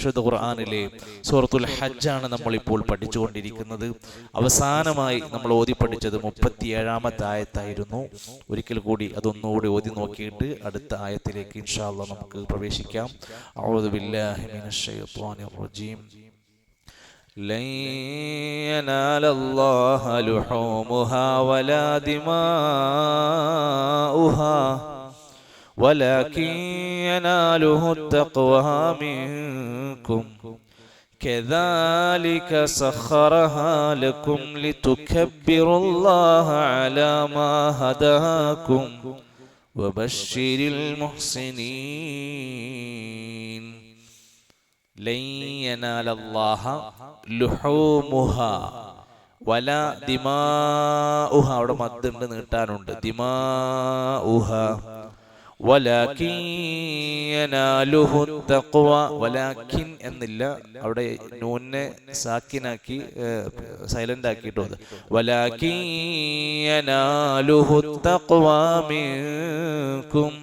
വിശുദ്ധ ഖുർആനിലെ സൂറത്തുൽ ഹജ്ജാണ് നമ്മളിപ്പോൾ പഠിച്ചുകൊണ്ടിരിക്കുന്നത്. അവസാനമായി നമ്മൾ ഓതി പഠിച്ചത് 37-ാമത്തെ ആയത്തായിരുന്നു. ഒരിക്കൽ കൂടി അതൊന്നുകൂടി ഓതി നോക്കിയിട്ട് അടുത്ത ആയത്തിലേക്ക് ഇൻഷാ അല്ലാഹ് നമുക്ക് പ്രവേശിക്കാം. അഊദു ബില്ലാഹി മിനശ് ശൈത്വാനിർ റജീം. ലൻ യനാലല്ലാഹ ലുഹൂമുഹാ വലാ ദിമാഉഹാ ولكن يناله التقوى منكم كذلك سخرها لكم لتكبروا الله على ما هداكم وبشر المحسنين. لن ينال الله لحومها ولا دماؤها. അവിടെ മദ്ദുണ്ട്, നീട്ടാനുണ്ട്. ദിമാഉഹാ വലാകിൻ യനാലുഹു തഖ്വ. വലാകിൻ എന്നില്ല, അവിടെ നൂനെ സാക്കിനാക്കി സൈലന്റ് ആക്കിയിട്ട് വലാകിൻ യനാലുഹു തഖ്വ മിൻകും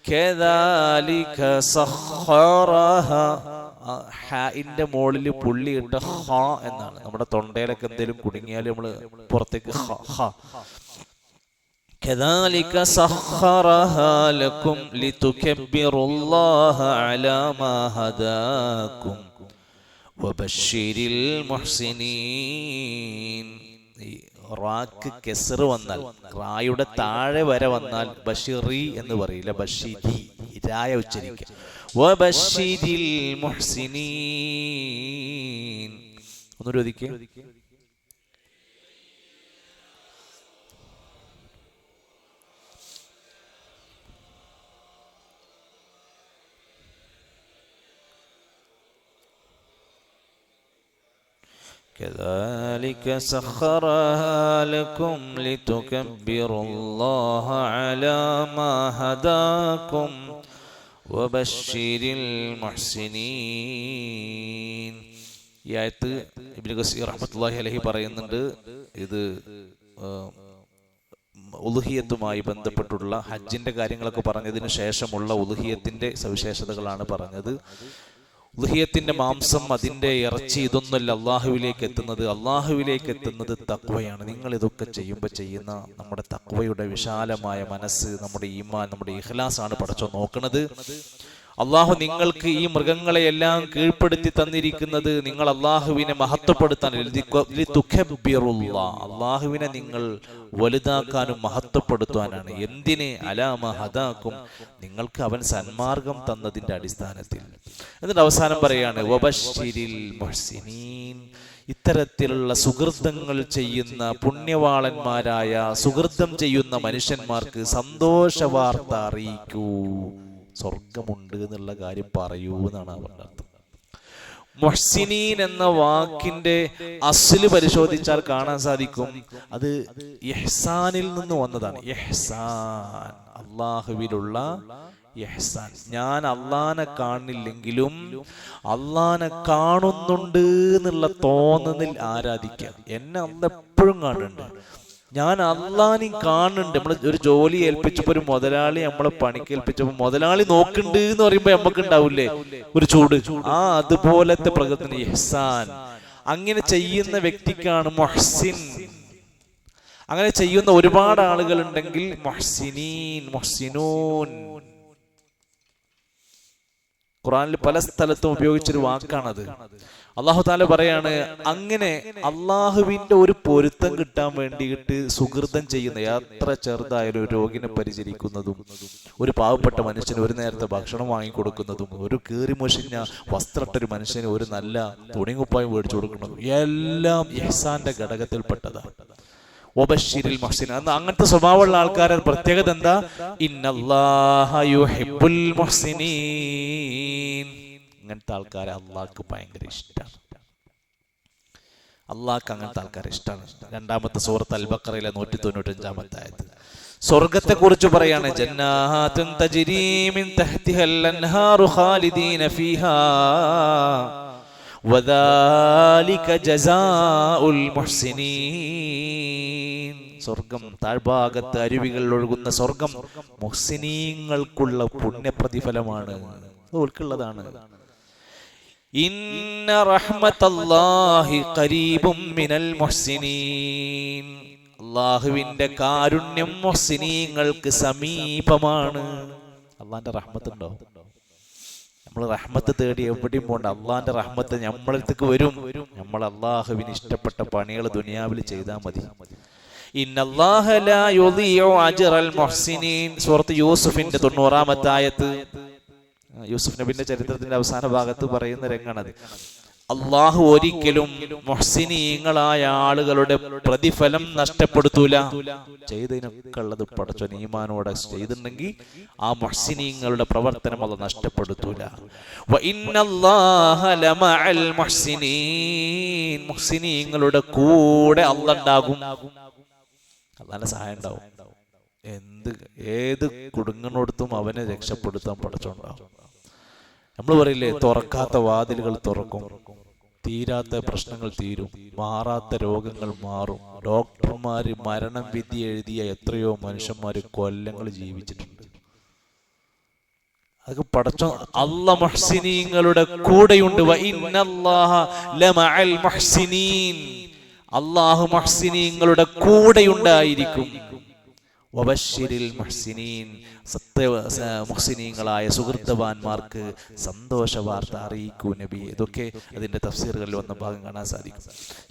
കദാലിക സഖറഹ. ഹാഇന്റെ മുകളിൽ പുള്ളിയിട്ട ഹ എന്നാണ്. നമ്മുടെ തൊണ്ടയിലൊക്കെ എന്തെങ്കിലും കുടുങ്ങിയാൽ നമ്മൾ പുറത്തേക്ക് ഹ. كذلك سخرها لكم لتكبروا الله على ما هداكم وبشر المحسنين. റാക്ക് കെസർ വന്നാൽ, റായുടെ താഴെ വരെ വന്നാൽ ബഷിറി എന്ന് പറയില്ല, ബഷിരി രായ ഉച്ചരിക്കുക. വബഷിരിൽ മുഹ്സിനീൻ. ഒന്നുകൂടി ഒതുക്കിയേ. كذلك سخرها لكم لتكبروا الله على ما هداكم وبشر المحسنين. ഈ ആയത്ത് ഇബ്നു കസീർ റഹ്മത്തുള്ളാഹി അലൈഹി പറയുന്നുണ്ട്, ഇത് ഉളുഹിയത്തുമായി ബന്ധപ്പെട്ടുള്ള ഹജ്ജിന്റെ കാര്യങ്ങളൊക്കെ പറഞ്ഞതിന് ശേഷമുള്ള ഉളുഹിയത്തിന്റെ സവിശേഷതകളാണ് പറഞ്ഞത്. ഉളുഹിയത്തിന്റെ മാംസം, അതിന്റെ ഇറച്ചി, ഇതൊന്നുമല്ല അള്ളാഹുവിലേക്ക് എത്തുന്നത്. അള്ളാഹുവിലേക്ക് എത്തുന്നത് തഖ്വയാണ്. നിങ്ങൾ ഇതൊക്കെ ചെയ്യുമ്പോൾ ചെയ്യുന്ന നമ്മുടെ തഖ്വയുടെ വിശാലമായ മനസ്സ്, നമ്മുടെ ഈമാൻ, നമ്മുടെ ഇഖ്ലാസ് ആണ് പടച്ചോൻ നോക്കുന്നത്. അള്ളാഹു നിങ്ങൾക്ക് ഈ മൃഗങ്ങളെയെല്ലാം കീഴ്പ്പെടുത്തി തന്നിരിക്കുന്നത് നിങ്ങൾ അള്ളാഹുവിനെ മഹത്വപ്പെടുത്താൻ, അള്ളാഹുവിനെ നിങ്ങൾ വലുതാക്കാനും മഹത്വപ്പെടുത്താനാണ്. എന്തിന്? അലാമ ഹദാക്കും, നിങ്ങൾക്ക് അവൻ സന്മാർഗം തന്നതിന്റെ അടിസ്ഥാനത്തിൽ. എന്നിട്ട് അവസാനം പറയാണ് വബശ്ശിരിൽ മുഹ്സിനീൻ. ഇത്തരത്തിലുള്ള സുഹൃതങ്ങൾ ചെയ്യുന്ന പുണ്യവാളന്മാരായ സുഹൃതം ചെയ്യുന്ന മനുഷ്യന്മാർക്ക് സന്തോഷ വാർത്ത അറിയിക്കൂ, സ്വർഗമുണ്ട് എന്നുള്ള കാര്യം പറയൂ എന്നാണ് അവരുടെ അർത്ഥം. മുഹ്സിനീൻ എന്ന വാക്കിന്റെ അസ്ല് പരിശോധിച്ചാൽ കാണാൻ സാധിക്കും, അത് ഇഹ്സാനിൽ നിന്ന് വന്നതാണ്. ഇഹ്സാൻ, അള്ളാഹുവിലുള്ള ഇഹ്സാൻ. ഞാൻ അള്ളാനെ കാണില്ലെങ്കിലും അള്ളാനെ കാണുന്നുണ്ട് എന്നുള്ള തോന്നലിൽ ആരാധിക്കുക. എന്നെ അന്ന് എപ്പോഴും കാണുന്നുണ്ട്, ഞാൻ അള്ളാനെ കാണുന്നുണ്ട്. നമ്മൾ ഒരു ജോലി ഏൽപ്പിച്ചപ്പോ, ഒരു മുതലാളി നമ്മളെ പണിക്ക് ഏൽപ്പിച്ചപ്പോ മുതലാളി നോക്കുന്നുണ്ട് എന്ന് പറയുമ്പോ നമുക്ക് ഉണ്ടാവില്ലേ ഒരു ചൂട്? അതുപോലത്തെ പ്രകൃതി ഇഹ്സാൻ. അങ്ങനെ ചെയ്യുന്ന വ്യക്തിക്കാണ് മുഹ്സിൻ. അങ്ങനെ ചെയ്യുന്ന ഒരുപാട് ആളുകൾ ഉണ്ടെങ്കിൽ മുഹ്സിനീൻ, മുഹ്സിനൂൻ. ഖുർആനിൽ പല സ്ഥലത്തും ഉപയോഗിച്ചൊരു വാക്കാണത്. അല്ലാഹു തആല പറയാണ്, അങ്ങനെ അള്ളാഹുവിന്റെ ഒരു പൊരുത്തം കിട്ടാൻ വേണ്ടിയിട്ട് സുഹൃതം ചെയ്യുന്ന, എത്ര ചെറുതായാലും ഒരു രോഗിനെ പരിചരിക്കുന്നതും, ഒരു പാവപ്പെട്ട മനുഷ്യന് ഒരു നേരത്തെ ഭക്ഷണം വാങ്ങിക്കൊടുക്കുന്നതും, ഒരു കീറിമൊഷിഞ്ഞ വസ്ത്രട്ടൊരു മനുഷ്യന് ഒരു നല്ല തുണികുപ്പായം മേടിച്ചു കൊടുക്കുന്നതും എല്ലാം ഇഹ്സാന്റെ ഘടകത്തിൽപ്പെട്ടതാണ്. വബശ്ശിരിൽ മുഹ്സിൻ. അങ്ങനത്തെ സ്വഭാവമുള്ള ആൾക്കാരുടെ പ്രത്യേകത എന്താ? ഇന്നല്ലാഹ യുഹിബ്ബുൽ മുഹ്സിനീൻ. അങ്ങനത്തെ ആൾക്കാരെ അള്ളാഹ്ക്ക് ഭയങ്കര ഇഷ്ടമാണ്. അള്ളാഹ്ക്ക് അങ്ങനത്തെ ആൾക്കാരെ ഇഷ്ടമാണ്. രണ്ടാമത്തെ സൂറത്ത് അൽ ബഖറയിലെ 195-ാമത്തെ ആയത്ത് സ്വർഗത്തെ കുറിച്ച് പറയാണ്. ജന്നാത്തുൻ തജ്രീ മിൻ തഹ്തിഹൽ അൻഹാറു ഖാലിദീന ഫീഹാ വദാലിക ജസാഉൽ മുഹ്സിനീൻ. സ്വർഗം, താഴ്ഭാഗത്ത് അരുവികൾ ഒഴുകുന്ന സ്വർഗം മുഹ്സിനീങ്ങൾക്കുള്ള പുണ്യപ്രതിഫലമാണ്, ഓർക്കുള്ളതാണ്. ഇന്ന റഹ്മത്തല്ലാഹി ഖരീബും മിനൽ മുഹ്സിനീൻ. അല്ലാഹുവിന്റെ കാരുണ്യം മുഹ്സിനീങ്ങൾക്ക് സമീപമാണ്. അള്ളാന്റെ റഹ്മത്ത് ഉണ്ടോ? നമ്മൾ റഹ്മത്ത് തേടി എവിടെയും പോകണ്ട. അള്ളാന്റെ റഹ്മത്ത് നമ്മളടുത്തേക്ക് വരും. നമ്മൾ അള്ളാഹുവിന് ഇഷ്ടപ്പെട്ട പണികൾ ദുനിയാവിൽ ചെയ്താൽ മതി. ഇന്നല്ലാഹ ലാ യുദീഉ അജ്റൽ മുഹ്സിനീൻ. സൂറത്ത് യൂസുഫിന്റെ 90-ാമത്തെ ആയത്ത്. യൂസുഫ് നബിന്റെ ചരിത്രത്തിന്റെ അവസാന ഭാഗത്ത് പറയുന്ന രംഗാണത്. അള്ളാഹു ഒരിക്കലും മുഹ്സിനീങ്ങളായ ആളുകളുടെ പ്രതിഫലം നഷ്ടപ്പെടുത്തൂല. ചെയ്തതിനൊക്കെ ഉള്ളത് പടച്ചോൻ ഈമാനോടെ ചെയ്തിട്ടുണ്ടെങ്കിൽ ആ മുഹ്സിനീങ്ങളുടെ പ്രവർത്തനം അത് നഷ്ടപ്പെടുത്തൂല. വ ഇന്നല്ലാഹ ലമഅൽ മുഹ്സിനീൻ. മുഹ്സിനീങ്ങളുടെ കൂടെ അല്ലാഹ് ഉണ്ടാകും. അല്ലാഹുവിന്റെ സഹായം ഉണ്ടാവും. ഏത് കുടുങ്ങനോടത്തും അവനെ രക്ഷപ്പെടുത്താൻ പടച്ചോണ്ടാവും. നമ്മൾ പറയില്ലേ, തുറക്കാത്ത വാതിലുകൾ തുറക്കും, തീരാത്ത പ്രശ്നങ്ങൾ തീരും, മാറാത്ത രോഗങ്ങൾ മാറും. ഡോക്ടർമാര് മരണം വിധി എഴുതിയ എത്രയോ മനുഷ്യന്മാര് കൊല്ലങ്ങൾ ജീവിച്ചിട്ടുണ്ട്. അതൊക്കെ പടച്ചോ അല്ലാഹ് മുഹ്സിനീങ്ങളുടെ കൂടെയുണ്ട്. വ ഇന്നല്ലാഹ ലമഅൽ മുഹ്സിനീൻ. അല്ലാഹു മുഹ്സിനീങ്ങളുടെ കൂടെയുണ്ടായിരിക്കും. വബശ്ശിരിൽ മുഹ്സിനീൻ. മുഹ്സിനീങ്ങളായ സുഹൃത്തവാന്മാർക്ക് സന്തോഷ വാർത്ത അറിയിക്കൂ നബി. ഇതൊക്കെ അതിന്റെ തഫ്സീറുകളിൽ വന്ന ഭാഗം കാണാൻ സാധിക്കും.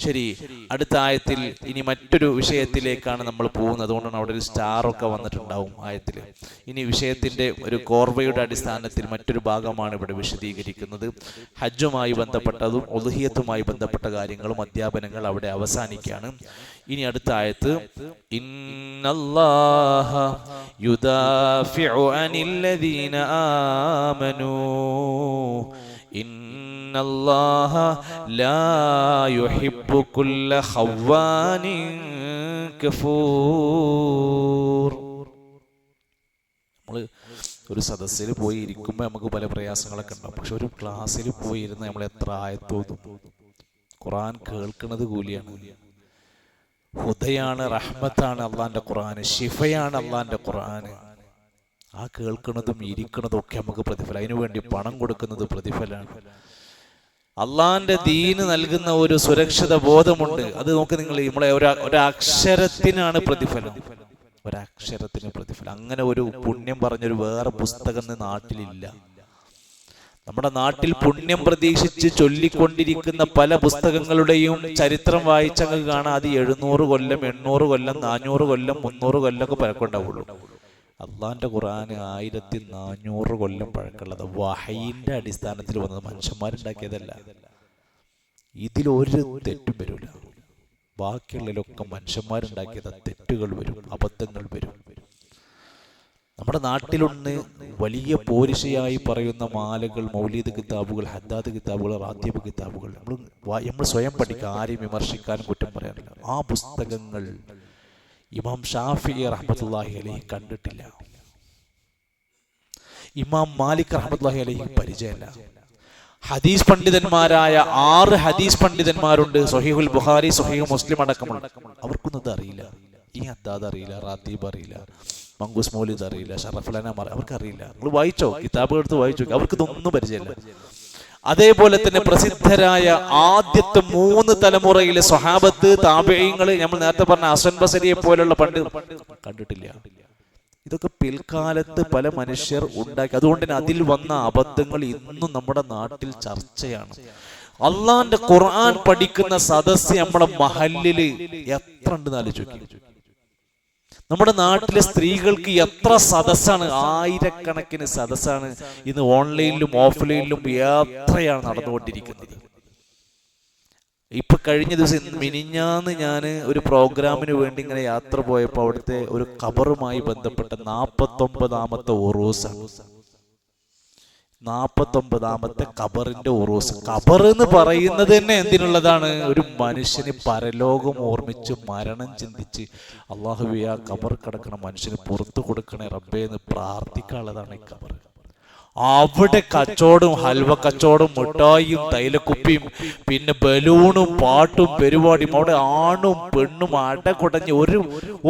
ശരി, അടുത്ത ആയത്തിൽ ഇനി മറ്റൊരു വിഷയത്തിലേക്കാണ് നമ്മൾ പോകുന്നത്. അതുകൊണ്ടാണ് അവിടെ ഒരു സ്റ്റാറൊക്കെ വന്നിട്ടുണ്ടാവും ആയത്തിൽ. ഇനി വിഷയത്തിന്റെ ഒരു കോർവയുടെ അടിസ്ഥാനത്തിൽ മറ്റൊരു ഭാഗമാണ് ഇവിടെ വിശദീകരിക്കുന്നത്. ഹജ്ജുമായി ബന്ധപ്പെട്ടതും ഉദ്ഹിയത്തുമായി ബന്ധപ്പെട്ട കാര്യങ്ങളും അധ്യാപനങ്ങൾ അവിടെ അവസാനിക്കുകയാണ്. ഇനി അടുത്ത ആയത്ത്, ഇന്നല്ലാഹ യുദാഫിഉ അനില്ലദീന ആമനൂ ഇന്നല്ലാഹ ലാ യുഹിബ്ബു കുല്ല ഖവ്വാനിൻ കഫൂർ. നമ്മൾ ഒരു സദസ്സിൽ പോയി ഇരിക്കുമ്പോൾ നമുക്ക് പല പ്രയാസങ്ങളൊക്കെ ഉണ്ടാവും. പക്ഷെ ഒരു ക്ലാസ്സിൽ പോയി ഇരുന്ന് നമ്മൾ എത്ര ആയത്തോതും. ഖുർആൻ കേൾക്കുന്നത് കൂലിയാണ്. ഹുദയാണ്, റഹ്മത്താണ് അള്ളാന്റെ ഖുർആൻ, ശിഫയാണ് അള്ളാന്റെ ഖുർആൻ. ആ കേൾക്കുന്നതും ഇരിക്കുന്നതും ഒക്കെ നമുക്ക് പ്രതിഫലം. അതിനുവേണ്ടി പണം കൊടുക്കുന്നത് പ്രതിഫലമാണ്. അള്ളാന്റെ ദീന് നൽകുന്ന ഒരു സുരക്ഷിത ബോധമുണ്ട്. അത് നോക്ക് നിങ്ങൾ, നമ്മളെ ഒരക്ഷരത്തിനാണ് പ്രതിഫലം. ഒരക്ഷരത്തിന് പ്രതിഫലം. അങ്ങനെ ഒരു പുണ്യം പറഞ്ഞൊരു വേറെ പുസ്തകം നാട്ടിലില്ല. നമ്മുടെ നാട്ടിൽ പുണ്യം പ്രതീക്ഷിച്ച് ചൊല്ലിക്കൊണ്ടിരിക്കുന്ന പല പുസ്തകങ്ങളുടെയും ചരിത്രം വായിച്ചങ്ങ് കാണാം. അത് 700 കൊല്ലം, 800 കൊല്ലം, 400 കൊല്ലം, 300 കൊല്ലമൊക്കെ പഴക്കമുണ്ടാവുള്ളൂ. അള്ളാന്റെ ഖുർആൻ 1400 കൊല്ലം പഴക്കമുള്ളത്. വഹയിന്റെ അടിസ്ഥാനത്തിൽ വന്നത്, മനുഷ്യന്മാരുണ്ടാക്കിയതല്ല. ഇതിലൊരു തെറ്റും വരില്ല. ബാക്കിയുള്ളതിലൊക്കെ മനുഷ്യന്മാരുണ്ടാക്കിയത് തെറ്റുകൾ വരും, അബദ്ധങ്ങൾ വരും. നമ്മുടെ നാട്ടിലൊന്ന് വലിയ പോരിശയായി പറയുന്ന മാലകൾ, മൗലീദ് കിതാബുകൾ, ഹദ്ദാദ് കിതാബുകൾ, റാത്തീബ് കിതാബുകൾ നമ്മൾ സ്വയം പഠിക്കുക, ആരെയും വിമർശിക്കാനും കുറ്റം പറയാനില്ല. ആ പുസ്തകങ്ങൾ ഇമാം ഷാഫിഈ റഹ്മത്തുള്ളാഹി അലൈഹി കണ്ടിട്ടില്ല. ഇമാം മാലിക് റഹ്മത്തുള്ളാഹി അലൈഹി പരിചയമില്ല. ഹദീസ് പണ്ഡിതന്മാരായ 6 ഹദീസ് പണ്ഡിതന്മാരുണ്ട്. സ്വഹീഹുൽ ബുഖാരി, സ്വഹീഹ് മുസ്ലിം അടക്കമുള്ള. അവർക്കൊന്നും ഇത് അറിയില്ല. ഈ ഹദ്ദാദ് അറിയില്ല, റാത്തീബ് അറിയില്ല, മങ്കൂസ് മൗലിദ് അറിയില്ല, ഷറഫുലന അവർക്കറിയില്ല. നിങ്ങൾ വായിച്ചോ, കിതാബ് എടുത്ത് വായിച്ചോ, അവർക്ക് ഇതൊന്നും പരിചയമില്ല. അതേപോലെ തന്നെ പ്രസിദ്ധരായ ആദ്യത്തെ 3 തലമുറയിലെ സ്വഹാബത്ത്, താബഈങ്ങൾ, നമ്മൾ നേരത്തെ പറഞ്ഞ ഹസൻ ബസരിയെ പോലുള്ള കണ്ടിട്ടില്ല. ഇതൊക്കെ പിൽക്കാലത്ത് പല മനുഷ്യർ ഉണ്ടാക്കി. അതുകൊണ്ട് തന്നെ അതിൽ വന്ന അബദ്ധങ്ങൾ ഇന്നും നമ്മുടെ നാട്ടിൽ ചർച്ചയാണ്. അള്ളാന്റെ ഖുർആൻ പഠിക്കുന്ന സദസ്സ് നമ്മുടെ മഹല്ലില് എത്ര ഉണ്ടെന്ന് ആലോചിച്ചു. നമ്മുടെ നാട്ടിലെ സ്ത്രീകൾക്ക് എത്ര സദസ്സാണ്, ആയിരക്കണക്കിന് സദസ്സാണ് ഇന്ന് ഓൺലൈനിലും ഓഫ്ലൈനിലും എത്രയാണ് നടന്നുകൊണ്ടിരിക്കുന്നത്. ഇപ്പൊ കഴിഞ്ഞ ദിവസം മിനിഞ്ഞാന്ന് ഞാൻ ഒരു പ്രോഗ്രാമിന് വേണ്ടി ഇങ്ങനെ യാത്ര പോയപ്പോൾ അവിടുത്തെ ഒരു ഖബറുമായി ബന്ധപ്പെട്ട 49ാമത്തെ ഉറൂസാണ്. 49ാമത്തെ ഖബറിന്റെ ഉറൂസ്. ഖബർ എന്ന് പറയുന്നത് തന്നെ എന്തിനുള്ളതാണ്? ഒരു മനുഷ്യന് പരലോകം ഓർമ്മിച്ച് മരണം ചിന്തിച്ച് അല്ലാഹുവേ ആ ഖബർ കിടക്കണ മനുഷ്യന് പുറത്തു കൊടുക്കണേ റബ്ബേ എന്ന് പ്രാർത്ഥിക്കാനുള്ളതാണ് ഈ ഖബർ. അവിടെ കച്ചവടവും, ഹൽവ കച്ചവടവും, മിഠായിയും, തൈലക്കുപ്പിയും, പിന്നെ ബലൂണും, പാട്ടും, പരിപാടിയും. അവിടെ ആണും പെണ്ണും അടകുടഞ്ഞ്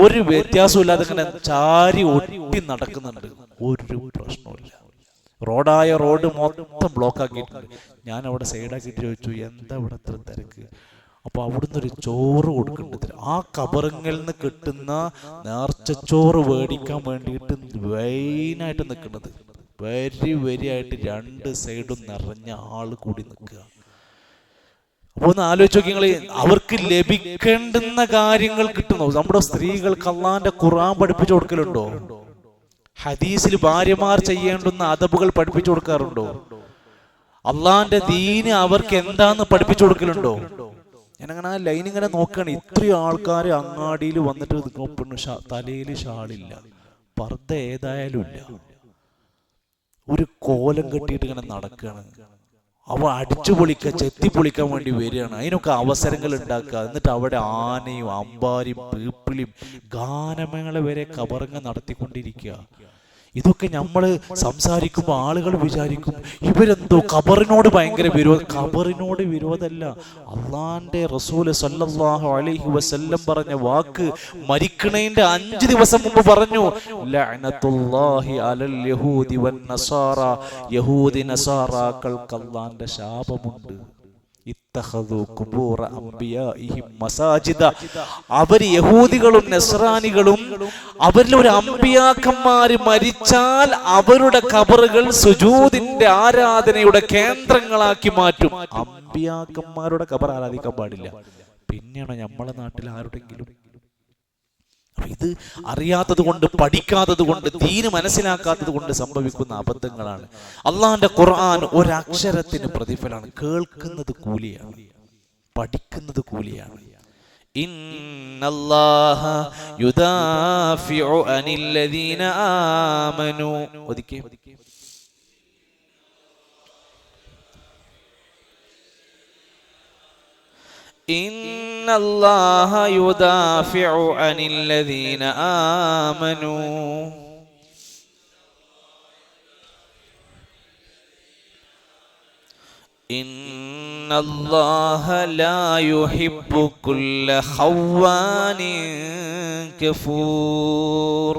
ഒരു വ്യത്യാസവും ഇല്ലാതെ ഇങ്ങനെ ചാരി ഒട്ടി നടക്കുന്നുണ്ട്. ഒരു പ്രശ്നമില്ല. റോഡ് മൊത്തം ബ്ലോക്ക് ആക്കിയിട്ടുണ്ട്. ഞാൻ അവിടെ സൈഡാക്കിയിട്ട് ചോദിച്ചു, എന്താ ഇവിടെ അത്ര തിരക്ക്? അപ്പോൾ അവിടുന്ന് ഒരു ചോറ് കൊടുക്കുന്നുണ്ട്. ആ കബറിങ്ങളിൽ നിന്ന് കിട്ടുന്ന നേർച്ചച്ചോറ് മേടിക്കാൻ വേണ്ടിയിട്ട് വെയിനായിട്ട് നിൽക്കുന്നത്, വരിയായിട്ട് രണ്ട് സൈഡും നിറഞ്ഞ ആള് കൂടി നിൽക്കുക. അപ്പൊ ഒന്ന് ആലോചിച്ച് നോക്കി നിങ്ങൾ, അവർക്ക് ലഭിക്കേണ്ടുന്ന കാര്യങ്ങൾ കിട്ടുന്നു. നമ്മുടെ സ്ത്രീകൾക്ക് അള്ളാന്റെ ഖുർആൻ പഠിപ്പിച്ചു കൊടുക്കലുണ്ടോ? ഹദീസിൽ ഭാര്യമാർ ചെയ്യേണ്ടുന്ന അദബുകൾ പഠിപ്പിച്ചു കൊടുക്കാറുണ്ടോ? അള്ളാന്റെ ദീന് അവർക്ക് എന്താന്ന് പഠിപ്പിച്ചു കൊടുക്കലുണ്ടോ? ഞാനങ്ങനെ ആ ലൈൻ ഇങ്ങനെ നോക്കുകയാണ്. ഇത്രയും ആൾക്കാർ അങ്ങാടിയിൽ വന്നിട്ട് തലയിൽ ഷാളില്ല, പർദ്ദ ഏതായാലും ഇല്ല, ഒരു കോലം കെട്ടിയിട്ട് ഇങ്ങനെ നടക്കുകയാണ്. അവ അടിച്ചു പൊളിക്കുക, ചെത്തി പൊളിക്കാൻ വേണ്ടി വരികയാണ്. അതിനൊക്കെ അവസരങ്ങൾ ഉണ്ടാക്കുക. എന്നിട്ട് അവിടെ ആനയും അമ്പാരിയും പീപ്പിളിയും ഗാനമേള വരെ കബറങ്ങ നടത്തിക്കൊണ്ടിരിക്കുക. ഇതൊക്കെ നമ്മൾ സംസാരിക്കുമ്പോൾ ആളുകൾ വിചാരിക്കും ഇവരെന്തോ ഖബറിനോട് ഭയങ്കര വിരോധം. ഖബറിനോട് വിരോധമല്ല, അള്ളാന്റെ റസൂൽ സല്ലല്ലാഹു അലൈഹി വസല്ലം പറഞ്ഞ വാക്ക് മരിക്കണേന്റെ 5 ദിവസം മുമ്പ് പറഞ്ഞു, ലഅനത്തുല്ലാഹി അലൽ യഹൂദി വൻ നസാറ, യഹൂദി നസാറാക്കൾക്ക് അള്ളാന്റെ ശാപമുണ്ട്. അവര് യഹൂദികളും നസ്രാനികളും അവരിൽ ഒരു അമ്പിയാക്കന്മാര് മരിച്ചാൽ അവരുടെ ഖബറുകൾ സുജൂദിന്റെ ആരാധനയുടെ കേന്ദ്രങ്ങളാക്കി മാറ്റും. അമ്പിയാക്കന്മാരുടെ ഖബർ ആരാധിക്കാൻ പാടില്ല. പിന്നെയാണോ നമ്മളെ നാട്ടിൽ ആരുടെങ്കിലും? ഇത് അറിയാത്തത് കൊണ്ട്, പഠിക്കാത്തത് കൊണ്ട്, ദീന് മനസ്സിലാക്കാത്തത് കൊണ്ട് സംഭവിക്കുന്ന അബദ്ധങ്ങളാണ്. അള്ളാന്റെ ഖുർആൻ ഒരക്ഷരത്തിന് പ്രതിഫലമാണ്. കേൾക്കുന്നത് കൂലിയാണ്, പഠിക്കുന്നത് കൂലിയാണ്. ഇന്നല്ലാഹ യുദാഫിഉ അനില്ലദീന ആമനു. ഒതുക്കി إن الله يدافع عن الذين آمنوا إن الله لا يحب كل خوان كفور.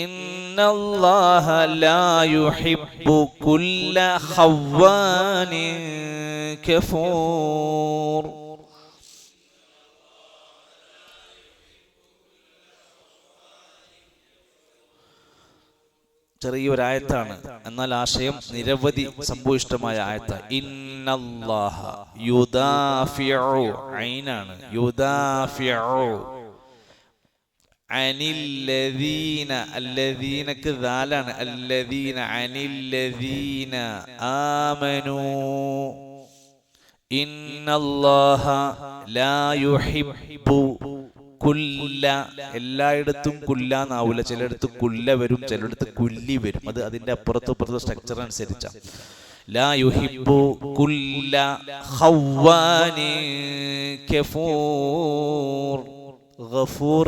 إن الله لا يحب كل خوان كفور. ചെറിയൊരായത്താണ്, എന്നാൽ ആശയം നിരവധി സംഭൂയിഷ്ടമായ ആയത്ത്. ഇന്നല്ലാഹ യുദാഫിഉ, ഐനാണ്, യുദാഫിഉ അനില്ലദീന, അല്ലദീനക്ക് ദാലാണ്, അല്ലദീന അനില്ലദീന ആമനു. ഇന്നല്ലാഹ ലാ യുഹിബ്ബു കുല്ല, എല്ലായിടത്തും കുല്ല എന്നാവൂല, ചിലയിടത്ത് കുല്ല വരും, ചിലയിടത്ത് കുല്ലി വരും. അത് അതിന്റെ അപ്പുറത്തും സ്ട്രക്ചർ അനുസരിച്ച. ലാ യുഹിബ്ബു കുല്ല ഖവ്വാനി കഫൂർ. ഗഫൂർ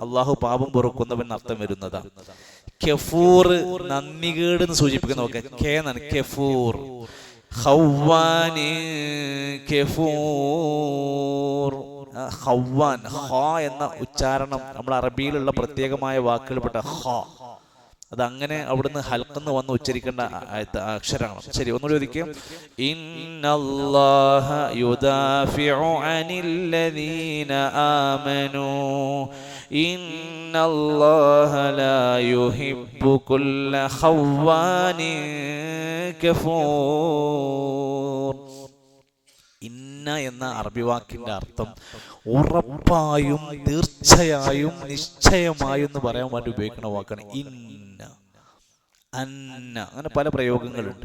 അള്ളാഹു പാപം പൊറുക്കുന്നവൻ അർത്ഥം വരുന്നതാ. കഫൂർ നന്ദികേട് എന്ന് സൂചിപ്പിക്കുന്ന നോക്കെ, കേന്നാണ് കഫൂർ. ഖവ്വാനി കഫൂർ. ഖവ്വാൻ, ഹ എന്ന ഉച്ചാരണം നമ്മൾ അറബിയിലുള്ള പ്രത്യേകമായ വാക്കുകൾപ്പെട്ട ഹ, അതങ്ങനെ അവിടുന്ന് ഹൽക്കെന്ന് വന്ന് ഉച്ചരിക്കേണ്ട അക്ഷരമാണ്. ശരി, ഒന്നുകൂടി ചോദിക്കാം. ഇന്നല്ലാഹ യുദാഫിഉ അനില്ലദീന ആമനു ഇന്നല്ലാഹ ലാ യുഹിബ്ബു കുല്ല ഖവ്വാനിൻ കഫൂർ. ഇന്ന എന്ന അറബി വാക്കിന്റെ അർത്ഥം ഉറപ്പായും, തീർച്ചയായും, നിശ്ചയമായും എന്ന് പറയാൻ വേണ്ടി ഉപയോഗിക്കുന്ന വാക്കാണ് ഇന്ന, അന്ന. അങ്ങനെ പല പ്രയോഗങ്ങളുണ്ട്.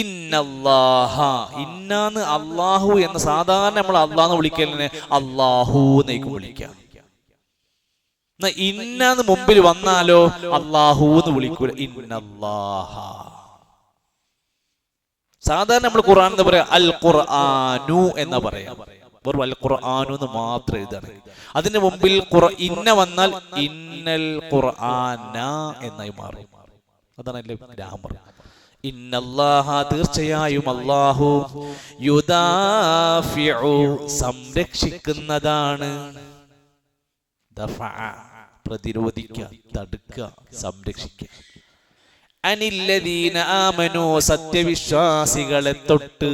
ഇന്നല്ലാഹ, ഇന്നാന്ന് അള്ളാഹു എന്ന സാധാരണ നമ്മൾ അള്ളാഹ് വിളിക്കലിനെ അള്ളാഹു എന്നേക്കും വിളിക്കാം. ഇന്നാന്ന് മുമ്പിൽ വന്നാലോ അള്ളാഹു എന്ന് വിളിക്കൂല, ഇന്നല്ലാഹ. സാധാരണ നമ്മൾ ഖുർആൻ എന്ന് പറയാം അൽ ഖുർആനു എന്ന് പറയാം. വെറും അൽ ഖുർആനു എന്ന് മാത്രം എഴുതാണ്. അതിന്റെ മുമ്പിൽ ഇന്ന വന്നാൽ ഇന്നൽ ഖുർആന എന്നായി മാറും. അതാണ് അതിന്റെ ഗ്രാമർ. ഇന്നല്ലാഹ, തീർച്ചയായും അല്ലാഹു, യുദാഫിഉ സംരക്ഷിക്കുന്നതാണ്, പ്രതിരോധിക്കുക, തടുക്കുക, സംരക്ഷിക്കുക. അനില്ലദീന ആമനു, സത്യവിശ്വാസികളെ തൊട്ട്.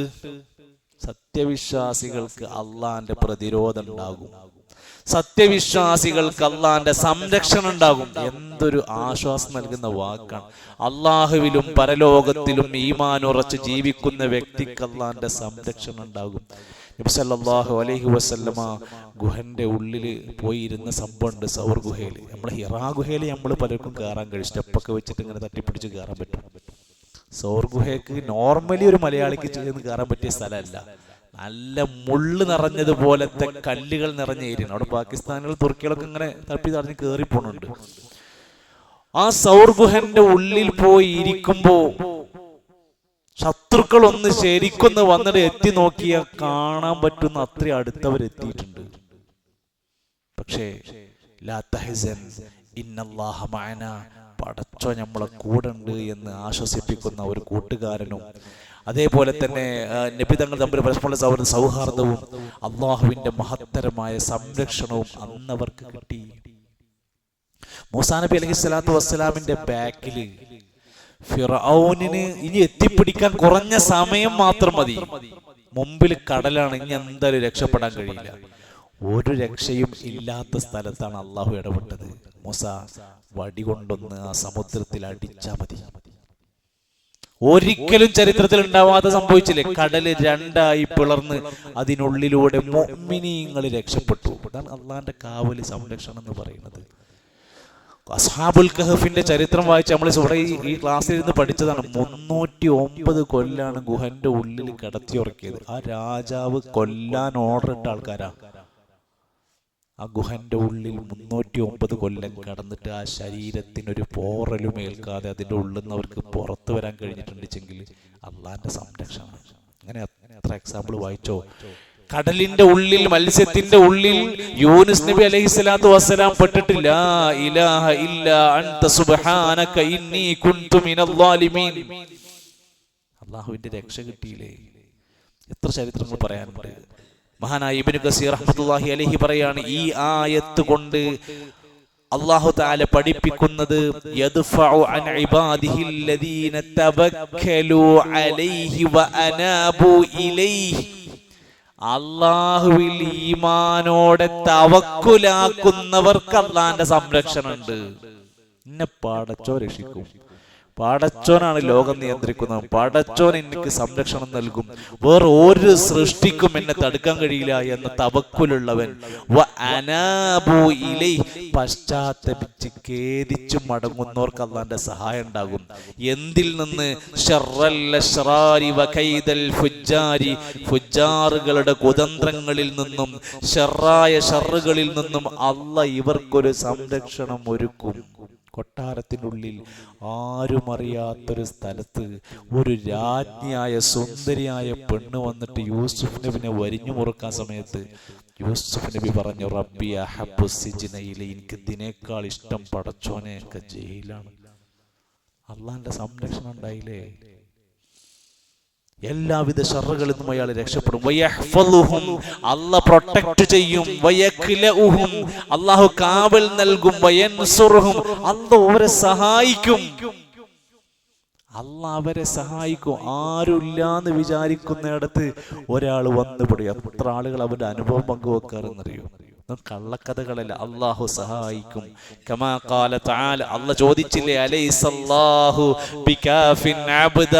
സത്യവിശ്വാസികൾക്ക് അള്ളാന്റെ പ്രതിരോധം ഉണ്ടാകും, സത്യവിശ്വാസികൾക്ക് അള്ളാന്റെ സംരക്ഷണം ഉണ്ടാകും. എന്തൊരു ആശ്വാസം നൽകുന്ന വാക്കാണ്. അള്ളാഹുവിലും പരലോകത്തിലും ഈമാനുറച്ച് ജീവിക്കുന്ന വ്യക്തിക്ക് അള്ളാന്റെ സംരക്ഷണം ഉണ്ടാകും. നബി സല്ലല്ലാഹു അലൈഹി വസല്ലമ ഗുഹന്റെ ഉള്ളിൽ പോയിരുന്ന സംഭവമുണ്ട്. സൗർ ഗുഹയിൽ, നമ്മളെ ഹിറാ ഗുഹയിൽ നമ്മൾ പലർക്കും കയറാൻ കഴിയും, സ്റ്റെപ്പൊക്കെ വെച്ചിട്ട് ഇങ്ങനെ തട്ടിപ്പിടിച്ച് കയറാൻ പറ്റും. സൗർ ഗുഹയ്ക്ക് നോർമലി ഒരു മലയാളിക്ക് ചെയ്യുന്ന കയറാൻ പറ്റിയ സ്ഥലമല്ല. നല്ല മുള്ള് നിറഞ്ഞതുപോലത്തെ കല്ലുകൾ നിറഞ്ഞ ഏരിയ. അവിടെ പാകിസ്ഥാനികൾ തുർക്കികളൊക്കെ ഇങ്ങനെ തപ്പി തടഞ്ഞ് കയറിപ്പോണുണ്ട്. ആ സൗർ ഗുഹന്റെ ഉള്ളിൽ പോയി ഇരിക്കുമ്പോ ശത്രുക്കൾ ഒന്ന് ശരിക്കൊന്ന് വന്നിട്ട് എത്തി നോക്കിയാൽ കാണാൻ പറ്റുന്ന അത്ര അടുത്തവരെത്തിയിട്ടുണ്ട്. പക്ഷേ ലാ തഹ്സൻ ഇന്നല്ലാഹ മഅനാ, പടച്ചോ നമ്മളെ കൂടെ ഉണ്ട് എന്ന് ആശ്വസിപ്പിക്കുന്ന ഒരു കൂട്ടുകാരനും, അതേപോലെ തന്നെ നബി തങ്ങൾ തമ്മിൽ പരസ്പര സൗഹാർദ്ദവും അള്ളാഹുവിന്റെ മഹത്തരമായ സംരക്ഷണവും അന്നവർക്ക് കിട്ടി. മൂസാ നബി അലൈഹി സ്വലാത്തു വസ്സലാമിന്റെ ബാക്കിൽ ഫിർഔനിന് ഇനി എത്തിപ്പിടിക്കാൻ കുറഞ്ഞ സമയം മാത്രം മതി. മുമ്പിൽ കടലാണ്, ഇനി എന്തായാലും രക്ഷപ്പെടാൻ കഴിയില്ല. ഒരു രക്ഷയും ഇല്ലാത്ത സ്ഥലത്താണ് അള്ളാഹു ഇടപെട്ടത്. മൂസ വടി കൊണ്ടൊന്ന് ആ സമുദ്രത്തിൽ അടിച്ചാ മതി. ഒരിക്കലും ചരിത്രത്തിൽ ഉണ്ടാവാതെ സംഭവിച്ചില്ലേ? കടല് രണ്ടായി പിളർന്ന് അതിനുള്ളിലൂടെ മുഅ്മിനീങ്ങൾ രക്ഷപ്പെട്ടു. അതാണ് അള്ളാന്റെ കാവല്, സംരക്ഷണം എന്ന് പറയുന്നത്. അസ്ഹാബുൽ കഹഫിന്റെ ചരിത്രം വായിച്ച് നമ്മൾ ഇവിടെ ഈ ക്ലാസ്സിൽ ഇരുന്ന് പഠിച്ചതാണ്. 309 കൊല്ലാണ് ഗുഹന്റെ ഉള്ളിൽ കിടത്തിയുറക്കിയത്. ആ രാജാവ് കൊല്ലാൻ ഓർഡർ ഇട്ട ആൾക്കാരാ. ആ ഗുഹന്റെ ഉള്ളിൽ 309 കൊല്ലം കടന്നിട്ട് ആ ശരീരത്തിനൊരു പോറലും ഏൽക്കാതെ അതിന്റെ ഉള്ളിൽ നിന്ന് അവർക്ക് പുറത്തു വരാൻ കഴിഞ്ഞിട്ടുണ്ടെങ്കിൽ അള്ളാന്റെ സംരക്ഷണം. അങ്ങനെ എത്ര എക്സാമ്പിൾ വായിച്ചോ. കടലിന്റെ ഉള്ളിൽ, മത്സ്യത്തിന്റെ ഉള്ളിൽ യൂനുസ് നബി അലൈഹി സ്വലാത്തു വസ്സലാം പെട്ടിട്ടില്ല. ഇലാഹ ഇല്ലാ അൻത സുബ്ഹാനക ഇന്നി കുൻതു മിനൽ ളാലിമീൻ. അല്ലാഹുവിന്റെ രക്ഷ കിട്ടിയില്ലേ? എത്ര ചരിത്രങ്ങൾ പറയാനുണ്ട്. മഹാനായ ഇബ്നു കസീർ റഹ്മത്തുള്ളാഹി അലൈഹി പറയാണ്, ഈ ആയത്ത് കൊണ്ട് അല്ലാഹു തആല പഠിപ്പിക്കുന്നത് യദ്ഫഉ അൻ ഇബാദിഹില്ലദീന തവക്കലു അലൈഹി വഅനാബു ഇലൈഹി. അള്ളാഹുവിൽ ഈമാനോടെ തവക്കുലാക്കുന്നവർക്ക് അള്ളാന്റെ സംരക്ഷണം ഉണ്ട്. എന്നെ പടച്ചോ രക്ഷിക്കും. പടച്ചോനാണ് ലോകം നിയന്ത്രിക്കുന്നത്. പടച്ചോൻ എനിക്ക് സംരക്ഷണം നൽകും. വേറെ ഒരു സൃഷ്ടിക്കും എന്നെ തടുക്കാൻ കഴിയില്ല എന്ന തവക്കുലുള്ളവൻ പശ്ചാത്തപിച്ച് ഖേദിച്ചു മടങ്ങുന്നവർക്ക് അള്ളാന്റെ സഹായം ഉണ്ടാകും. എന്തിൽ നിന്ന്? ഫുജ്ജാറുകളുടെ കുതന്ത്രങ്ങളിൽ നിന്നും, ഷർറായ ഷർറുകളിൽ നിന്നും അള്ളാഹ് ഇവർക്കൊരു സംരക്ഷണം ഒരുക്കും. കൊട്ടാരത്തിനുള്ളിൽ ആരുമറിയാത്തൊരു സ്ഥലത്ത് ഒരു രാജ്ഞിയായ സുന്ദരിയായ പെണ്ണ് വന്നിട്ട് യൂസുഫ് നബിനെ വരിഞ്ഞു മുറുക്കാൻ സമയത്ത് യൂസുഫ് നബി പറഞ്ഞു, റബ്ബി അഹബ്ബു സിജ്നയില, എനിക്ക് ഇതിനേക്കാൾ ഇഷ്ടം പടച്ചോനെയൊക്കെ ജയിലാണ്. അള്ളാന്റെ സംരക്ഷണം ഉണ്ടായില്ലേ? എല്ലാവിധ ഷർറുകളിൽ നിന്നും അയാൾ രക്ഷപ്പെടും. വയഹ്ഫളുഹും, അല്ലാഹു പ്രൊട്ടക്ട് ചെയ്യും. വയക്ലഉഹും, അല്ലാഹു കാവൽ നൽകും. വയൻസുറുഹും, അല്ലാഹു അവരെ സഹായിക്കും. അല്ലാഹു അവരെ സഹായിക്കും. ആരുമില്ലാന്ന് വിചാരിക്കുന്നിടത്ത് ഒരാൾ വന്നുപെടും. എത്ര ആളുകൾ അവരുടെ അനുഭവം പങ്കുവെക്കാറെന്നറിയോ? കള്ളക്കഥകളല്ല, അല്ലാഹു സഹായിക്കും. കമാ ഖാല തആല, അല്ലാഹു ചോദിച്ചില്ലേ, അലൈസല്ലാഹു ബികാഫിൻ അബ്ദ,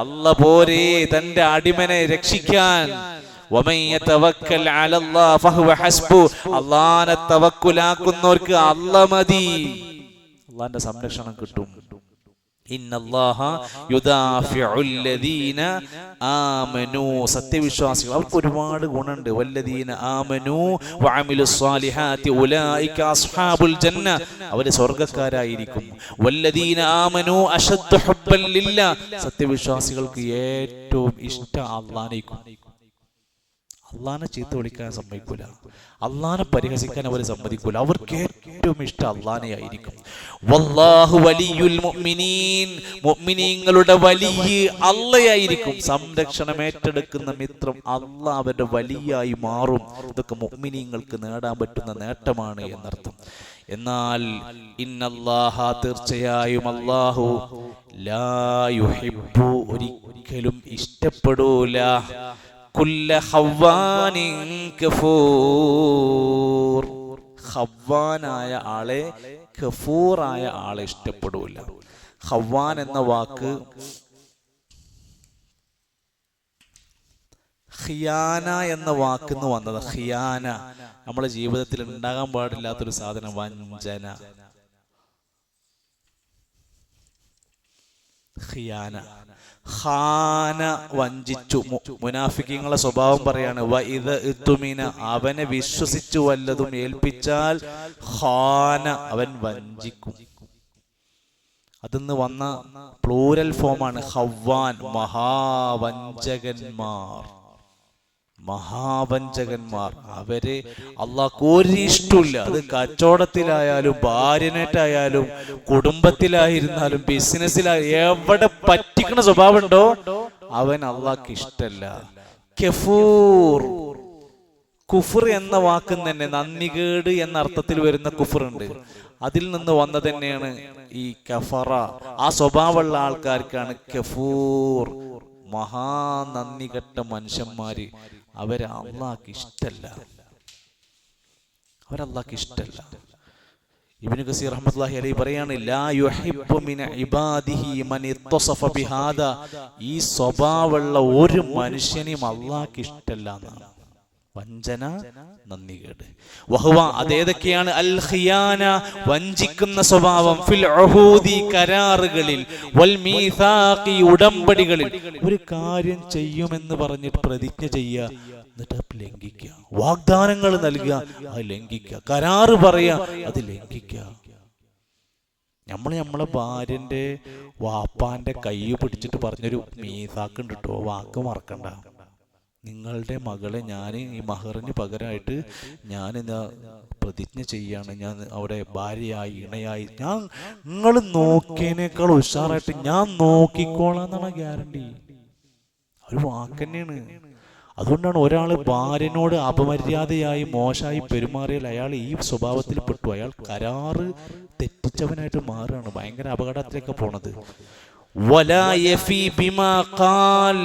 അല്ലാഹു പോരെ തന്റെ അടിമനെ രക്ഷിക്കാൻ. വമൻ യതവക്കൽ അലല്ലാഹ് ഫഹുവ ഹസ്ബു, അല്ലാഹനെ തവക്കുലാക്കുന്നവർക്ക് അല്ലാഹ് മതി. അല്ലാഹന്റെ സംരക്ഷണം കിട്ടും. ഇന്നല്ലാഹ യുദാഫിഉല്ലദീന ആമനൂ, സത്യവിശ്വാസികൾ അവർക്ക് ഒരുപാട് ഗുണമുണ്ട്. വല്ലദീന ആമനൂ വഅമിലുസ്സാലിഹാത്തി ഉലൈക അസ്ഹാബുൽ ജന്ന, അവര് സ്വർഗ്ഗക്കാരായിരിക്കും. വല്ലദീന ആമനൂ അശദ്ദു ഹുബ്ബൻ ലില്ലാഹ്, സത്യവിശ്വാസികൾക്ക് ഏറ്റവും ഇഷ്ടം അല്ലാഹുവിനേക്കും. അള്ളാനെ ചീത്ത വിളിക്കാൻ സമ്മതിക്കൂല, അള്ളാനെ പരിഹസിക്കാൻ അവർ സമ്മതിക്കൂല. അവർക്ക് ഏറ്റവും ഇഷ്ടം അള്ളാനെ ആയിരിക്കും. വല്ലാഹു വലിയുൽ മുഅ്മിനീൻ, മുഅ്മിനീങ്ങളുടെ വലിയ അള്ളയായിരിക്കും. സംരക്ഷണം ഏറ്റെടുക്കുന്ന മിത്രം അള്ളാഹ് അവരുടെ വലിയായി മാറും. ഇതൊക്കെ മുഅ്മിനീങ്ങൾക്ക് നേടാൻ പറ്റുന്ന നേട്ടമാണ് എന്നർത്ഥം. എന്നാൽ ഇന്നല്ലാഹ, തീർച്ചയായും അല്ലാഹു, ലാ യുഹിബ്ബു, ഒരിക്കലും ഇഷ്ടപ്പെടൂല, കുല്ല ഖവ്വാനിൻ കഫൂർ, ഖവ്വാനായ ആളെ, കഫൂറായ ആളെ ഇഷ്ടപ്പെടൂല. ഖവ്വാൻ എന്ന വാക്ക് ഖിയാന എന്ന വാക്കിന്ന് വന്നത്. ഖിയാന നമ്മുടെ ജീവിതത്തിൽ ഉണ്ടാകാൻ പാടില്ലാത്തൊരു സാധനം, വഞ്ചന. ഖിയാന, ഖാന, വഞ്ചിച്ചു. മുനാഫിക്കീങ്ങളുടെ സ്വഭാവം പറയാണ്, വഇദ ഇതുമിന, അവനെ വിശ്വസിച്ചു വല്ലതും ഏൽപ്പിച്ചാൽ ഖാന, അവൻ വഞ്ചിക്കും. അതിന്ന് വന്ന പ്ലൂരൽ ഫോമാണ് ഖവ്വാൻ, മഹാവഞ്ചകന്മാർ. മഹാവഞ്ചകന്മാർ അവര് അള്ളാഹ്ക്ക് ഒരു ഇഷ്ടമില്ല. അത് കച്ചവടത്തിലായാലും ഭാര്യനായിട്ടായാലും കുടുംബത്തിലായിരുന്നാലും ബിസിനസ്സിലായാലും എവിടെ പറ്റിക്കണ സ്വഭാവം ഉണ്ടോ അവൻ അള്ളാഹ്ക്ക് ഇഷ്ടല്ല. കഫൂർ, കുഫർ എന്ന വാക്കിൽ തന്നെ നന്ദികേട് എന്ന അർത്ഥത്തിൽ വരുന്ന കുഫർ ഉണ്ട്. അതിൽ നിന്ന് വന്നത് തന്നെയാണ് ഈ കഫറ. ആ സ്വഭാവമുള്ള ആൾക്കാർക്കാണ് കഫൂർ, മഹാനന്ദികെട്ട മനുഷ്യന്മാര്. അവരെ അള്ളാഹ്ക്ക് ഇഷ്ടല്ല, അവരല്ലാഹ്ക്ക് ഇഷ്ടല്ല. ഇബ്നു കസീർ റഹ്മത്തുള്ളാഹി അലൈഹി പറയാണ്, ലാ യുഹിബ്ബു മിൻ ഇബാദിഹി മൻ ഇത്തസഫ ബിഹാദ, ഈ സ്വഭാവമുള്ള ഒരു മനുഷ്യനെയും അള്ളാഹ്ക്ക് ഇഷ്ടല്ല എന്നാണ്. വഞ്ചന, നന്ദികേട്. വഹുവ, അതേതൊക്കെയാണ്? അൽ ഖിയാന, വഞ്ചിക്കുന്ന സ്വഭാവം, ഫിൽ ഉഹൂദി, കരാറുകളിൽ, വൽ മീസാഖി, ഉടമ്പടികളിൽ. ഒരു കാര്യം ചെയ്യുമെന്ന് പറഞ്ഞിട്ട് പ്രതിജ്ഞ ചെയ്യുക, എന്നിട്ട് ലംഘിക്കുക. വാഗ്ദാനങ്ങൾ നൽകുക, അത് ലംഘിക്കുക. കരാറ് പറയുക, അത് ലംഘിക്കുക. നമ്മളെ ഭാര്യന്റെ വാപ്പാന്റെ കൈ പിടിച്ചിട്ട് പറഞ്ഞൊരു മീസാക്ക് ഉണ്ട് കേട്ടോ, വാക്ക് മറക്കണ്ട. നിങ്ങളുടെ മകളെ ഞാൻ ഈ മഹറിന് പകരമായിട്ട് ഞാൻ എന്താ പ്രതിജ്ഞ ചെയ്യാണ്, ഞാൻ അവിടെ ഭാര്യയായി, ഇണയായി, ഞാൻ നിങ്ങൾ നോക്കിയതിനേക്കാൾ ഉഷാറായിട്ട് ഞാൻ നോക്കിക്കോളാം എന്നാണ് ഗ്യാരണ്ടി. ഒരു വാക്ക് തന്നെയാണ്. അതുകൊണ്ടാണ് ഒരാൾ ഭാര്യനോട് അപമര്യാദയായി മോശമായി പെരുമാറിയാൽ അയാൾ ഈ സ്വഭാവത്തിൽ പെട്ടു. അയാൾ കരാറ് തെറ്റിച്ചവനായിട്ട് മാറുകയാണ്, ഭയങ്കര അപകടത്തിലേക്ക് പോണത്. വലാ യഫി ബിമാ ഖാൽ,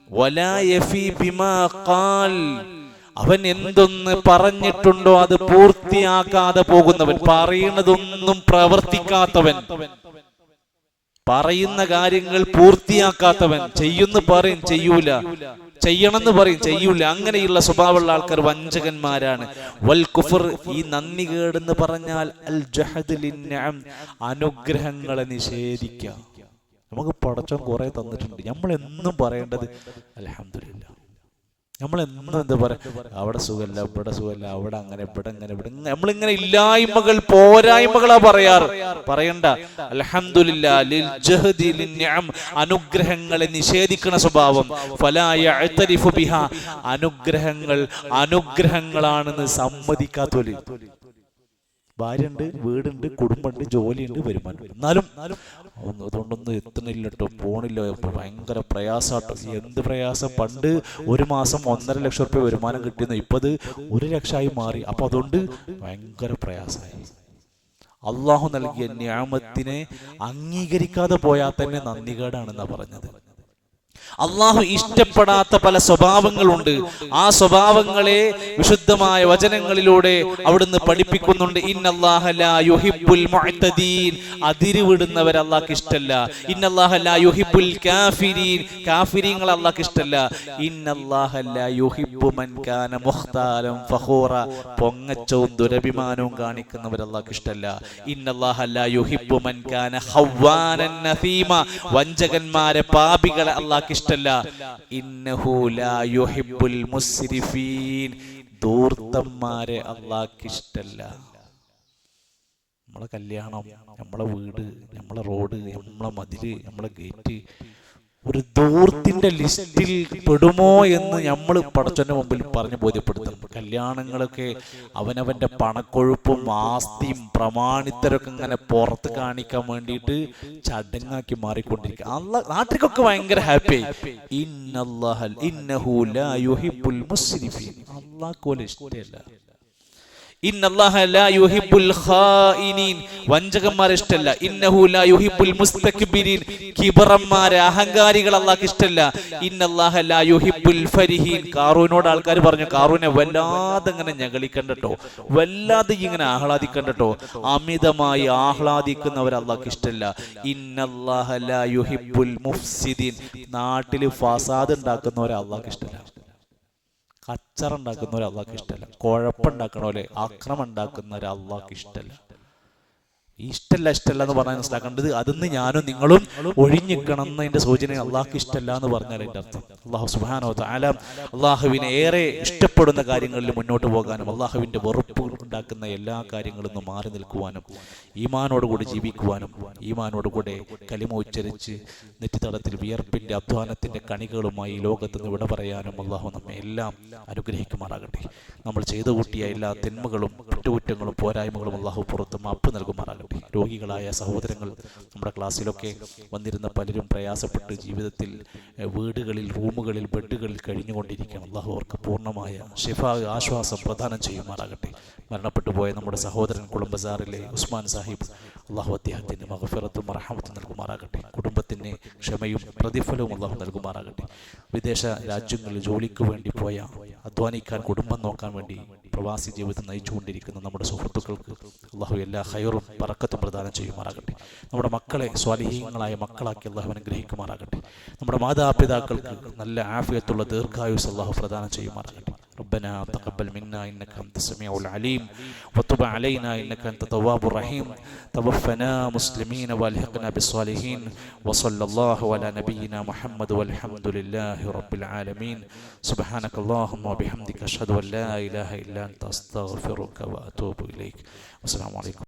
വലാ യഫി ബിമാ ഖാൽ, അവൻ എന്തൊന്ന് പറഞ്ഞിട്ടുണ്ടോ അത് പൂർത്തിയാക്കാതെ പോകുന്നവൻ, പറയുന്നതൊന്നും പ്രവർത്തിക്കാത്തവൻ, പറയുന്ന കാര്യങ്ങൾ പൂർത്തിയാക്കാത്തവൻ, ചെയ്യുന്നു പറയും ചെയ്യൂല, ചെയ്യണമെന്ന് പറയും ചെയ്യൂല, അങ്ങനെയുള്ള സ്വഭാവമുള്ള ആൾക്കാർ വഞ്ചകന്മാരാണ്. വൽ കുഫർ, ഈ നന്ദികേടെന്ന് പറഞ്ഞാൽ അൽ ജഹദ് ലിന്നഅം, അനുഗ്രഹങ്ങളെ നിഷേധിക്കുക. നമുക്ക് പടച്ചോൻ കുറെ തന്നിട്ടുണ്ട്, നമ്മളെന്നും പറയേണ്ടത് അൽഹംദുലില്ലാ. നമ്മളെന്നും എന്താ പറയാ, അവിടെ സുഖല്ല, ഇവിടെ സുഖല്ല, അവിടെ അങ്ങനെ, ഇവിടെ അങ്ങനെ, ഇവിടെ നമ്മളിങ്ങനെ ഇല്ലായ്മകൾ പോരായ്മകളാ പറയാറ്. പറയണ്ട, അൽഹംദുലില്ലാ ലിൽ ജഹദി ലിന്നഅം, അനുഗ്രഹങ്ങളെ നിഷേധിക്കുന്ന സ്വഭാവം. ഫലാ യഅ്തരിഫു ബിഹാ, അനുഗ്രഹങ്ങൾ അനുഗ്രഹങ്ങളാണെന്ന് സമ്മതിക്കാത്തോല്. ഭാര്യയുണ്ട്, വീടുണ്ട്, കുടുംബമുണ്ട്, ജോലിയുണ്ട്, വരുമാനം, എന്നാലും അതുകൊണ്ടൊന്നും എത്തുന്നില്ല കേട്ടോ, പോണില്ല, ഭയങ്കര പ്രയാസാട്ടോ. എന്ത് പ്രയാസം! പണ്ട് ഒരു മാസം 1.5 ലക്ഷം റുപ്യ വരുമാനം കിട്ടിയിരുന്നു, ഇപ്പൊ അത് 1 ലക്ഷമായി മാറി. അപ്പൊ അതുകൊണ്ട് ഭയങ്കര പ്രയാസമായി. അള്ളാഹു നൽകിയ നിഅമത്തിനെ അംഗീകരിക്കാതെ പോയാൽ തന്നെ നന്ദികേടാണെന്നാ പറഞ്ഞത്. അള്ളാഹു ഇഷ്ടപ്പെടാത്ത പല സ്വഭാവങ്ങളുണ്ട്. ആ സ്വഭാവങ്ങളെ വിശുദ്ധമായ വചനങ്ങളിലൂടെ അവിടുന്ന് പഠിപ്പിക്കുന്നുണ്ട്. ഇന്നല്ലാഹ ലാ യുഹിബ്ബുൽ മുഅ്തദീൻ, അതിരുവിടുന്നവരെ അള്ളാഹ്ക്ക് ഇഷ്ടല്ല. ഇന്നല്ലാഹ ലാ യുഹിബ്ബുൽ കാഫിരീൻ, കാഫിരീങ്ങളെ അള്ളാഹ്ക്ക് ഇഷ്ടല്ല. ഇന്നല്ലാഹ ലാ യുഹിബ്ബു മൻ കാന മുഖ്താലൻ ഫഖൂറ, പൊങ്ങച്ചവും ദുരഭിമാനവും കാണിക്കുന്നവരെ അള്ളാഹ്ക്ക് ഇഷ്ടല്ല. ഇന്നല്ലാഹ ലാ യുഹിബ്ബു മൻ കാന ഖവ്വാനൻ നസീമ, വഞ്ചകന്മാരെ പാപികളെ അള്ളാഹ്ക്ക് ഇഷ്ടല്ല. ഇന്നഹു ലാ യുഹിബ്ബുൽ മുസ്രിഫീൻ, ധൂർത്തന്മാരെ അള്ളാഹ്ക്ക് ഇഷ്ടല്ല. നമ്മളെ കല്യാണം, നമ്മളെ വീട്, നമ്മളെ റോഡ്, നമ്മളെ മതില്, നമ്മളെ ഗേറ്റ്, ഒരു ദൂർത്തിന്റെ ലിസ്റ്റിൽ പെടുമോ എന്ന് നമ്മൾ പടച്ചവന്റെ മുമ്പിൽ പറഞ്ഞു ബോധ്യപ്പെടുത്തണം. കല്യാണങ്ങളൊക്കെ അവനവന്റെ പണക്കൊഴുപ്പും ആസ്തിയും പ്രമാണിത്തരൊക്കെ ഇങ്ങനെ പുറത്ത് കാണിക്കാൻ വേണ്ടിയിട്ട് ചടങ്ങാക്കി മാറിക്കൊണ്ടിരിക്കുക. നാട്ടിലേക്കൊക്കെ ഭയങ്കര ഹാപ്പിയായി. ഇന്നഹു ലാ യുഹിബ്ബുൽ മുസ്രിഫീൻ. അല്ലാഹു ഇഷ്ടമല്ല. ഇന്നല്ലാഹ ലാ യുഹിബ്ബുൽ ഖായിനീൻ. വഞ്ചകന്മാരെ ഇഷ്ടമല്ല. ഇന്നഹു ലാ യുഹിബ്ബുൽ മുസ്തക്ബിരീൻ. കിബറന്മാരെ, അഹങ്കാരികൾ അല്ലാഹുക്ക് ഇഷ്ടമല്ല. ഇന്നല്ലാഹ ലാ യുഹിബ്ബുൽ ഫരിഹീൻ. കാറൂനോട് ആൾക്കാർ പറഞ്ഞു, കാറൂനെ വല്ലാതെ ഇങ്ങനെ ഞകളിക്കണ്ടട്ടോ, വല്ലാതെ ഇങ്ങനെ ആഹ്ലാദിക്കണ്ടട്ടോ. അമിതമായി ആഹ്ലാദിക്കുന്നവർ അല്ലാഹുക്ക് ഇഷ്ടമല്ല. ഇന്നല്ലാഹ ലാ യുഹിബ്ബുൽ മുഫ്സിദീൻ. നാട്ടിൽ ഫസാദ് ഉണ്ടാക്കുന്നവരെ അല്ലാഹുക്ക് ഇഷ്ടമല്ല. കച്ചറ ഉണ്ടാക്കുന്നവരെ അല്ലാഹുക്ക് ഇഷ്ടമല്ല. കുഴപ്പമുണ്ടാക്കണോലെ, ആക്രമം ഉണ്ടാക്കുന്നവരെ അല്ലാഹുക്ക് ഇഷ്ടമല്ല. ഇഷ്ടമല്ല എന്ന് പറഞ്ഞാൽ മനസ്സിലാക്കേണ്ടത് അതിന്ന് ഞാനും നിങ്ങളും ഒഴിഞ്ഞിക്കണം എന്നതിന്റെ സൂചന അല്ലാഹുക്ക് ഇഷ്ടമല്ല എന്ന് പറഞ്ഞാൽ അതിന്റെ അർത്ഥം. അല്ലാഹു സുബ്ഹാനഹു വ തആല അല്ലാഹുവിനെ ഏറെ ഇഷ്ടപ്പെടുന്ന കാര്യങ്ങളിൽ മുന്നോട്ട് പോകാനും അല്ലാഹുവിന്റെ വെറുപ്പ് ഉണ്ടാക്കുന്ന എല്ലാ കാര്യങ്ങളിൽ നിന്നും മാറി നിൽക്കുവാനും ഈമാനോടുകൂടി ജീവിക്കുവാനും ഈമാനോടുകൂടെ കലിമ ഉച്ചരിച്ച് നെറ്റിത്തടത്തിൽ വിയർപ്പിന്റെ അധ്വാനത്തിന്റെ കണികളുമായി ലോകത്ത് നിന്ന് വിട പറയാനും അല്ലാഹു നമ്മെ എല്ലാം അനുഗ്രഹിക്കുമാറാകട്ടെ. നമ്മൾ ചെയ്തു കൂട്ടിയ എല്ലാ തിന്മകളും കുറ്റകുറ്റങ്ങളും പോരായ്മകളും അല്ലാഹു പുറത്ത് മാപ്പ് നൽകുമാറാകട്ടെ. രോഗികളായ സഹോദരങ്ങൾ നമ്മുടെ ക്ലാസ്സിലൊക്കെ വന്നിരുന്ന പലരും പ്രയാസപ്പെട്ട് ജീവിതത്തിൽ വീടുകളിൽ, റൂമുകളിൽ, ബെഡുകളിൽ കഴിഞ്ഞുകൊണ്ടിരിക്കുകയാണ്. അല്ലാഹു അവർക്ക് പൂർണ്ണമായ ശിഫ, ആശ്വാസം പ്രദാനം ചെയ്യുമാറാകട്ടെ. മരണപ്പെട്ടു പോയ നമ്മുടെ സഹോദരൻ കുളമ്പസാറിലെ ഉസ്മാൻ സാഹിബ്, അല്ലാഹു അദ്ദേഹത്തിന് മഗ്ഫിറത്തും റഹ്മത്തും നൽകുമാറാകട്ടെ. കുടുംബത്തിന് ക്ഷമയും പ്രതിഫലവും അല്ലാഹു നൽകുമാറാകട്ടെ. വിദേശ രാജ്യങ്ങളിൽ ജോലിക്ക് വേണ്ടി പോയ, അധ്വാനിക്കാൻ, കുടുംബം നോക്കാൻ വേണ്ടി പ്രവാസി ജീവിതം നയിച്ചുകൊണ്ടിരിക്കുന്ന നമ്മുടെ സുഹൃത്തുക്കൾക്ക് അല്ലാഹു എല്ലാ ഖൈറും ബറക്കത്തും പ്രദാനം ചെയ്യുമാറാകട്ടെ. നമ്മുടെ മക്കളെ സ്വാലിഹീങ്ങളായ മക്കളാക്കി അല്ലാഹു അനുഗ്രഹിക്കുമാറാകട്ടെ. നമ്മുടെ മാതാപിതാക്കൾക്ക് നല്ല ആഫിയത്തുള്ള ദീർഘായുസ് അല്ലാഹു പ്രദാനം ചെയ്യുമാറാകട്ടെ. ربنا تقبل منا إنك أنت السميع العليم وتب علينا إنك أنت التواب الرحيم توفنا مسلمين والحقنا بالصالحين وصلى الله على نبينا محمد والحمد لله رب العالمين سبحانك اللهم وبحمدك أشهد أن لا إله إلا أنت أستغفرك وأتوب إليك. والسلام عليكم.